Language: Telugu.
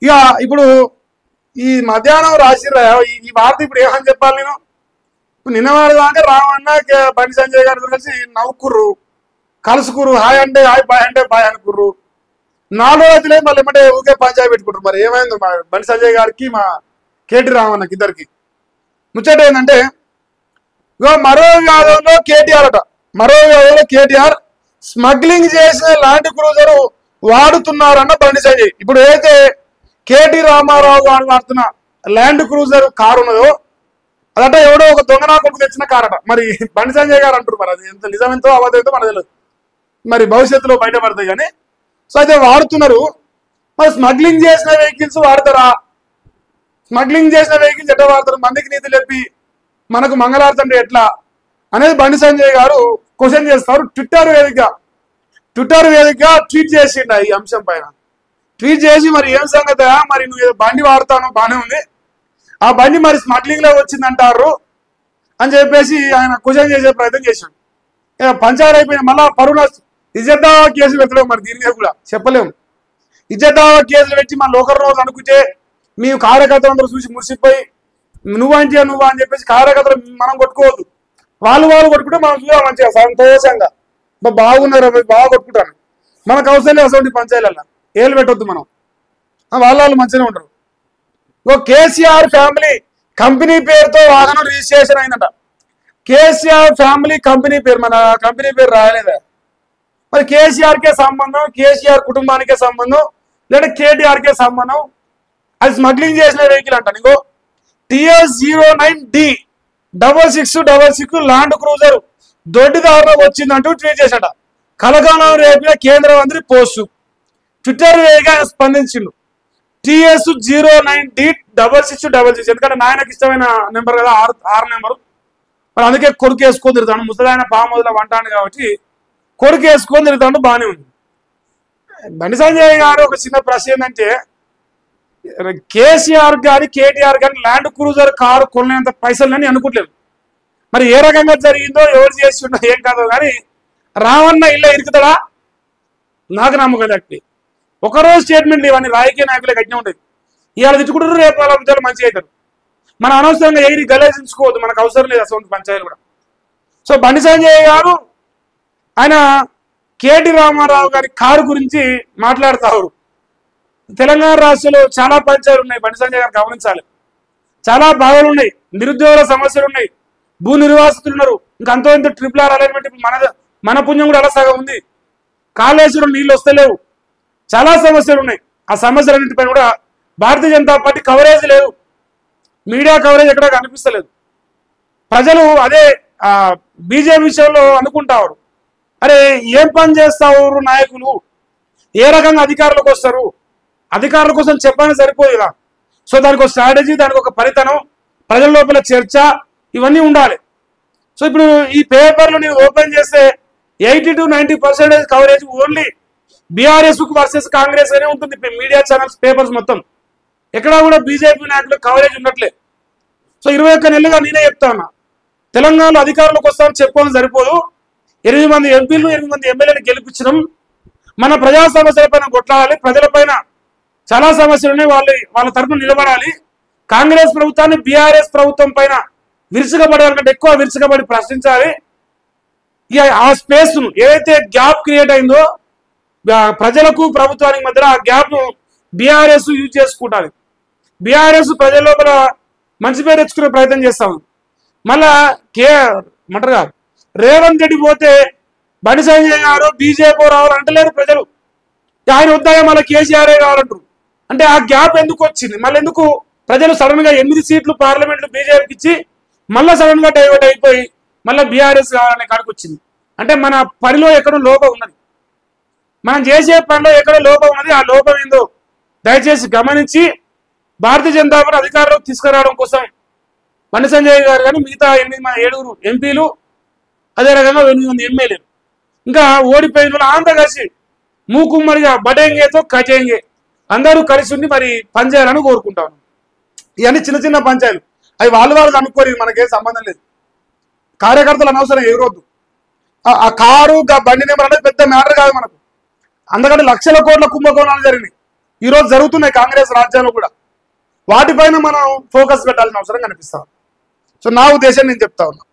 ఇక ఇప్పుడు ఈ మధ్యాహ్నం రాసిర్రా ఈ వార్త ఇప్పుడు ఏమని చెప్పాలి నేను? నిన్నవాడు దాకా రామన్న బండి సంజయ్ గారితో కలిసి నవ్వుకుర్రు, కలుసుకుర్రు, హాయ్ అంటే హాయ్, బాయ్ అంటే బాయ్ అనుకుర్రు. 4 రోజులే మళ్ళీ ఏమంటే ఊకే పంచాయతీ పెట్టుకుంటారు. మరి ఏమైంది మా బండి సంజయ్ గారికి మా కేటీ రామన్నకి ఇద్దరికి? ముచ్చట ఏంటంటే మరో వ్యాధంలో కేటీఆర్ అట, మరో వ్యాధంలో కేటీఆర్ స్మగ్లింగ్ చేసిన ల్యాండ్ క్రూజర్ వాడుతున్నారన్న బండి సంజయ్. ఇప్పుడు ఏదైతే కేటీ రామారావు గారు వాడుతున్న ల్యాండ్ క్రూజర్ కారు ఉన్నదో అదట ఎవడో ఒక దొంగనా కొడుకు తెచ్చిన కారట. మరి బండి సంజయ్ గారు అంటారు, మరి అది ఎంత నిజమెంతో అబద్ధంతో మనకు తెలియదు, మరి భవిష్యత్తులో బయటపడతాయి కానీ. సో అయితే వాడుతున్నారు. మరి స్మగ్లింగ్ చేసిన వెహికల్స్ వాడతారా? స్మగ్లింగ్ చేసిన వెహికల్స్ ఎట్లా వాడతారు? మందికి నీతి చెప్పి మనకు మంగళార్తంటే ఎట్లా అనేది బండి సంజయ్ గారు క్వశ్చన్ చేస్తారు. ట్విట్టర్ వేదికగా ట్వీట్ చేసిండు ఈ అంశం పైన. ట్వీట్ చేసి మరి ఏం సంగతి, మరి నువ్వు ఏదో బండి వాడతాను బాగానే ఉంది, ఆ బండి మరి స్మగ్లింగ్ లో వచ్చిందంటారు అని చెప్పేసి ఆయన క్వశ్చన్ చేసే ప్రయత్నం చేశాడు. పంచాయతీ అయిపోయింది. మళ్ళా పరువుల ఇజ్జత్ దావా కేసులు పెట్టలేము, మరి దీని మీద కూడా చెప్పలేము. ఇజ్జత్ దావా కేసులు పెట్టి మన లోకల్ రోజు అనుకుంటే మేము కార్యకర్తలందరూ చూసి మురిసిపోయి నువ్వు అని చెప్పేసి కార్యకర్తలు మనం కొట్టుకోవద్దు. వాళ్ళు కొట్టుకుంటే మనం చూడాలి మంచిగా సంతోషంగా, బాగున్నారు బాగా కొట్టుకుంటాను. మనకు అవసరం లేదు అసలు పంచాయతీలలో ఏళ్ళు పెట్టొద్దు మనం, వాళ్ళు మంచిగానే ఉంటారు. కేసీఆర్ ఫ్యామిలీ కంపెనీ పేరుతో వాహనం రిజిస్ట్రేషన్ అయిందట. కేసీఆర్ ఫ్యామిలీ కంపెనీ పేరు, మన కంపెనీ పేరు రాయలేదా? మరి కేసీఆర్కే సంబంధం, కేసీఆర్ కుటుంబానికే సంబంధం, లేదా కేటీఆర్కే సంబంధం. అది స్మగ్లింగ్ చేసిన వెహికల్ అంట. నీకు TS09D 6666 ల్యాండ్ క్రూజర్ దొడ్డిదారులో వచ్చిందంటూ ట్వీట్ చేశాట. కలకాలం రేపిన కేంద్ర మంత్రి పోస్టు. ట్విట్టర్ వేగా స్పందించిండు. TS09D 6666 ఎందుకంటే నాయనకి ఇష్టమైన నెంబర్ కదా, 6 నెంబరు. మరి అందుకే కొడుకు వేసుకొని తిరుగుతాడు. ముసలాయన పామోదుల వంటాను కాబట్టి కొడుకు వేసుకొని తిరుగుతాడు, బాగానే ఉంది. బండి సంజయ్ గారు ఒక చిన్న ప్రశ్న ఏంటంటే, కేసీఆర్ గారి కేటీఆర్ గారి ల్యాండ్ క్రూజర్ కారు కొనేంత పైసలని అనుకోవట్లేదు. మరి ఏ రకంగా జరిగిందో, ఎవరు చేసి ఉన్నా ఏం కాదో కానీ రావన్న ఇళ్ళ ఇరుకుతాడా? నాకు నమ్మకం లేకపోతే. ఒకరోజు స్టేట్మెంట్లు ఇవన్నీ రాజకీయ నాయకులే గట్టిగా ఉంటుంది. ఇవాళ తిట్టుకుంటారు, రేపు వాళ్ళ విషయాలు మంచిగా అవుతారు. మనం అనవసరంగా ఎగిరి గలేసించుకోవద్దు, మనకు అవసరం లేదు అసలు పంచాయతీలు కూడా. సో బండి సంజయ్ గారు ఆయన కేటీ రామారావు గారి కారు గురించి మాట్లాడుతారు. తెలంగాణ రాష్ట్రంలో చాలా పంచాయతీలు ఉన్నాయి, బండి సంజయ్ గారు గమనించాలి. చాలా బాధలు ఉన్నాయి, నిరుద్యోగుల సమస్యలు ఉన్నాయి, భూ నిర్వాసితులు ఉన్నారు. ఇంకా అంతో ఇంత RRR అలైన్మెంట్ మన పుణ్యం కూడా అలా సగం ఉంది. కాళేశ్వరం నీళ్ళు వస్తలేవు, చాలా సమస్యలు ఉన్నాయి. ఆ సమస్యలన్నింటిపైన కూడా భారతీయ జనతా పార్టీ కవరేజ్ లేదు, మీడియా కవరేజ్ ఎక్కడ కనిపిస్తలేదు. ప్రజలు అదే బీజేపీ విషయంలో అనుకుంటారు, అరే ఏం పని చేస్తావు నాయకులు, ఏ రకంగా అధికారులకు వస్తారు, అధికారుల కోసం చెప్పని సరిపోదు ఇలా. సో దానికి ఒక స్ట్రాటజీ, దానికి ఒక పరితనం, ప్రజల లోపల చర్చ, ఇవన్నీ ఉండాలి. సో ఇప్పుడు ఈ పేపర్లు నేను ఓపెన్ చేస్తే 80 to 90% coverage only BRS versus Congress అనే ఉంటుంది. మీడియా ఛానల్స్, పేపర్స్ మొత్తం ఎక్కడా కూడా బీజేపీ నాయకులు కవరేజ్ ఉన్నట్లే. సో 21 నెలలుగా నేనే చెప్తా ఉన్నా, తెలంగాణలో అధికారులకు వస్తామని చెప్పుకోవడం సరిపోదు. 8 మంది ఎంపీలు, 8 మంది ఎమ్మెల్యేలు గెలిపించడం, మన ప్రజా సమస్యల పైన కొట్లాడాలి. ప్రజల పైన చాలా సమస్యలు ఉన్నాయి, వాళ్ళ తరఫున నిలబడాలి. కాంగ్రెస్ ప్రభుత్వాన్ని బీఆర్ఎస్ ప్రభుత్వం పైన విరుచుకబడాలంటే ఎక్కువ విరుచుకబడి ప్రశ్నించాలి. ఇక ఆ స్పేస్ ను ఏదైతే గ్యాప్ క్రియేట్ అయిందో ప్రజలకు ప్రభుత్వానికి మధ్య, ఆ గ్యాప్ ను బీఆర్ఎస్ యూజ్ చేసుకుంటారు. బీఆర్ఎస్ ప్రజల లోపల మంచి పేరు తెచ్చుకునే ప్రయత్నం చేస్తాము. మళ్ళా మంటారు రేవంత్ రెడ్డి పోతే బండి సంజయ్ గారు బీజేపీ రావాలంటలేరు ప్రజలు. ఆయన వద్దాగా మళ్ళీ కేసీఆర్ఏ కావాలంటారు. అంటే ఆ గ్యాప్ ఎందుకు వచ్చింది? మళ్ళీ ఎందుకు ప్రజలు సడన్ గా 8 సీట్లు పార్లమెంట్లు బీజేపీకి ఇచ్చి మళ్ళీ సడన్ గా డైవర్ట్ అయిపోయి మళ్ళీ బీఆర్ఎస్ కావాలనే కాడికి వచ్చింది? అంటే మన పనిలో ఎక్కడో లోపం ఉన్నది, మనం చేసే పనిలో ఎక్కడో లోపం ఉన్నది. ఆ లోపం ఏందో దయచేసి గమనించి భారతీయ జనతా పార్టీ అధికారంలోకి తీసుకురావడం కోసం బండి సంజయ్ గారు కానీ మిగతా 7 ఎంపీలు, అదే రకంగా 8 మంది ఎమ్మెల్యేలు, ఇంకా ఓడిపోయిన వాళ్ళు అందరూ కలిసి మూకుమ్మడిగా బటేంగేతో కచేంగే అందరూ కలిసి ఉండి మరి పనిచేయాలని కోరుకుంటాను. ఇవన్నీ చిన్న చిన్న పంచాయతీలు, అవి వాళ్ళు అనుకోరు, మనకేం సంబంధం లేదు. కార్యకర్తలు అనవసరం ఎగరొద్దు. ఆ కారు బండి నెంబర్ అనేది పెద్ద మ్యాటర్ కాదు మనకు. అందుకంటే లక్షల కోట్ల కుంభకోణాలు జరిగినాయి. ఈరోజు జరుగుతున్నాయి కాంగ్రెస్ రాజ్యాలు కూడా. వాటిపైన మనం ఫోకస్ పెట్టాల్సిన అవసరం కనిపిస్తాం. సో నా ఉద్దేశం నేను చెప్తా ఉన్నా.